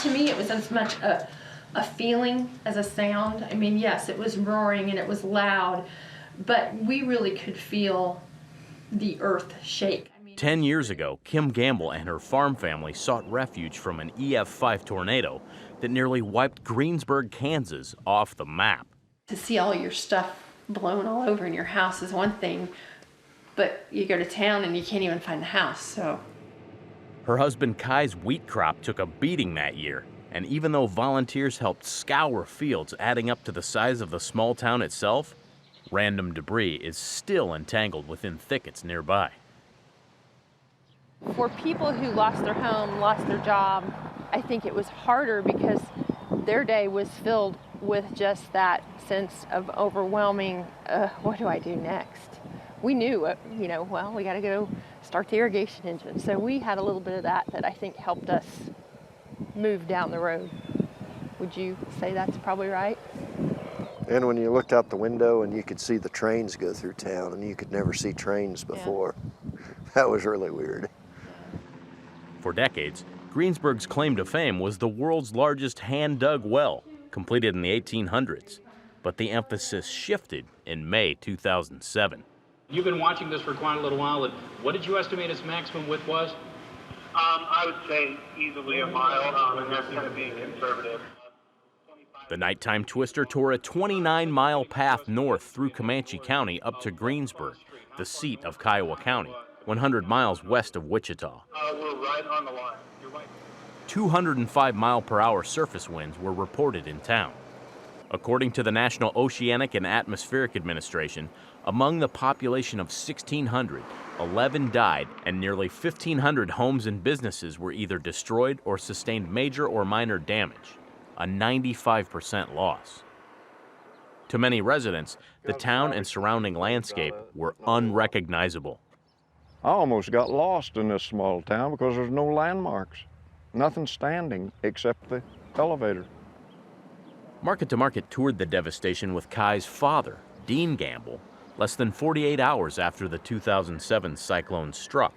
To me, it was as much a feeling as a sound. I mean, yes, it was roaring and it was loud, but we really could feel the earth shake. 10 years ago, Kim Gamble and her farm family sought refuge from an EF5 tornado that nearly wiped Greensburg, Kansas off the map. To see all your stuff blown all over in your house is one thing, but you go to town and you can't even find the house, so. Her husband Kai's wheat crop took a beating that year, and even though volunteers helped scour fields adding up to the size of the small town itself, random debris is still entangled within thickets nearby. For people who lost their home, lost their job, I think it was harder because their day was filled with just that sense of overwhelming, what do I do next? We knew, well, we got to go start the irrigation engine. So we had a little bit of that I think helped us move down the road. Would you say that's probably right? And when you looked out the window and you could see the trains go through town, and you could never see trains before, that was really weird. For decades, Greensburg's claim to fame was the world's largest hand-dug well, completed in the 1800s. But the emphasis shifted in May 2007. You've been watching this for quite a little while. What did you estimate its maximum width was? I would say easily a mile, and that's kind of being conservative. The nighttime twister tore a 29-mile path north through Comanche County up to Greensburg, the seat of Kiowa County, 100 miles west of Wichita. We're right on the line. You're right. 205-mile-per-hour surface winds were reported in town. According to the National Oceanic and Atmospheric Administration, among the population of 1,600, 11 died, and nearly 1,500 homes and businesses were either destroyed or sustained major or minor damage, a 95% loss. To many residents, the town and surrounding landscape were unrecognizable. I almost got lost in this small town because there's no landmarks. Nothing standing except the elevator. Market to Market toured the devastation with Kai's father, Dean Gamble, less than 48 hours after the 2007 cyclone struck.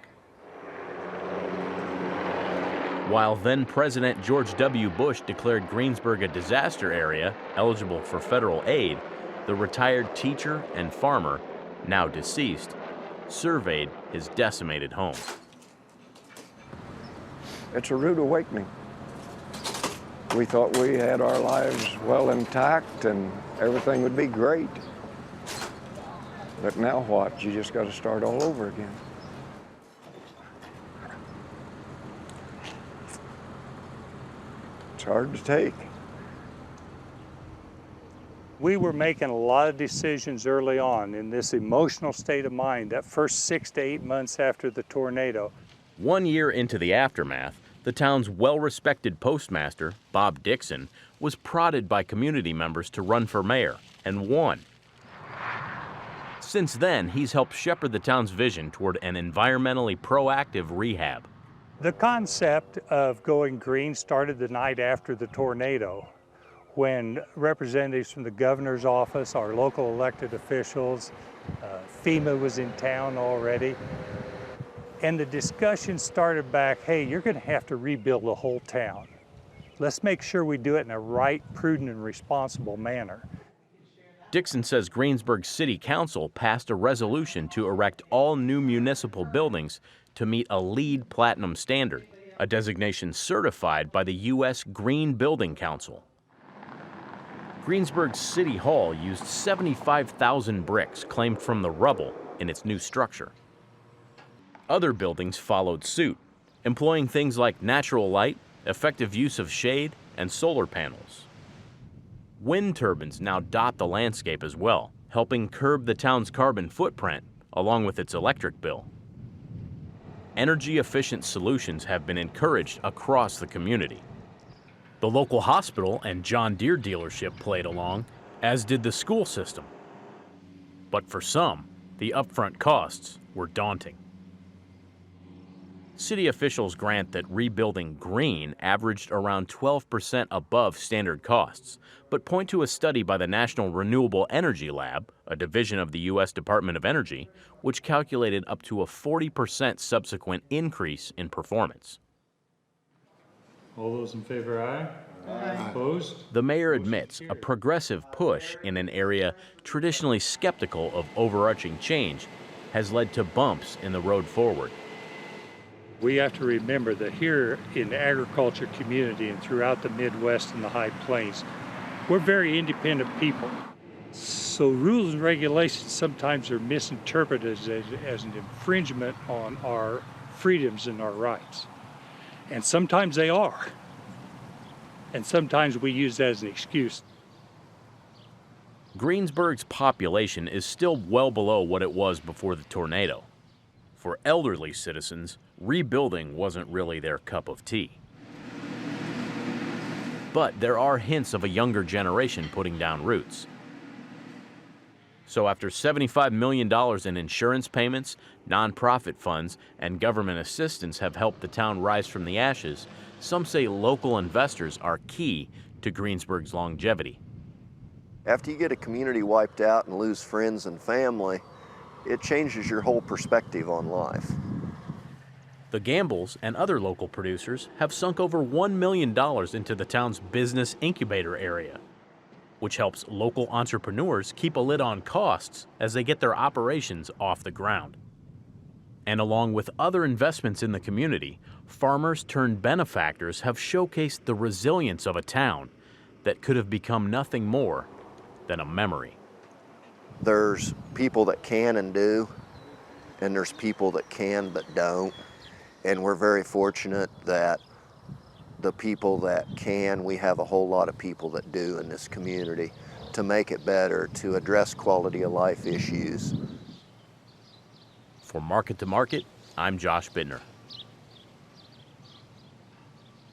While then-President George W. Bush declared Greensburg a disaster area eligible for federal aid, the retired teacher and farmer, now deceased, surveyed his decimated home. It's a rude awakening. We thought we had our lives well intact and everything would be great. But now what? You just got to start all over again. It's hard to take. We were making a lot of decisions early on in this emotional state of mind, that first 6 to 8 months after the tornado. 1 year into the aftermath, the town's well-respected postmaster, Bob Dixon, was prodded by community members to run for mayor and won. Since then, he's helped shepherd the town's vision toward an environmentally proactive rehab. The concept of going green started the night after the tornado, when representatives from the governor's office, our local elected officials, FEMA was in town already, and the discussion started back, hey, you're going to have to rebuild the whole town. Let's make sure we do it in a right, prudent, and responsible manner. Dixon says Greensburg City Council passed a resolution to erect all new municipal buildings to meet a LEED Platinum standard, a designation certified by the U.S. Green Building Council. Greensburg City Hall used 75,000 bricks claimed from the rubble in its new structure. Other buildings followed suit, employing things like natural light, effective use of shade, and solar panels. Wind turbines now dot the landscape as well, helping curb the town's carbon footprint along with its electric bill. Energy-efficient solutions have been encouraged across the community. The local hospital and John Deere dealership played along, as did the school system. But for some, the upfront costs were daunting. City officials grant that rebuilding green averaged around 12% above standard costs, but point to a study by the National Renewable Energy Lab, a division of the U.S. Department of Energy, which calculated up to a 40% subsequent increase in performance. All those in favor, aye. Aye. Opposed? The mayor admits a progressive push in an area traditionally skeptical of overarching change has led to bumps in the road forward. We have to remember that here in the agriculture community and throughout the Midwest and the High Plains, we're very independent people. So rules and regulations sometimes are misinterpreted as an infringement on our freedoms and our rights. And sometimes they are. And sometimes we use that as an excuse. Greensburg's population is still well below what it was before the tornado. For elderly citizens, rebuilding wasn't really their cup of tea. But there are hints of a younger generation putting down roots. So after $75 million in insurance payments, nonprofit funds, and government assistance have helped the town rise from the ashes, some say local investors are key to Greensburg's longevity. After you get a community wiped out and lose friends and family, it changes your whole perspective on life. The Gambles and other local producers have sunk over $1 million into the town's business incubator area, which helps local entrepreneurs keep a lid on costs as they get their operations off the ground. And along with other investments in the community, farmers turned benefactors have showcased the resilience of a town that could have become nothing more than a memory. There's people that can and do, and there's people that can but don't. And we're very fortunate that the people that can, we have a whole lot of people that do in this community to make it better, to address quality of life issues. For Market to Market, I'm Josh Bittner.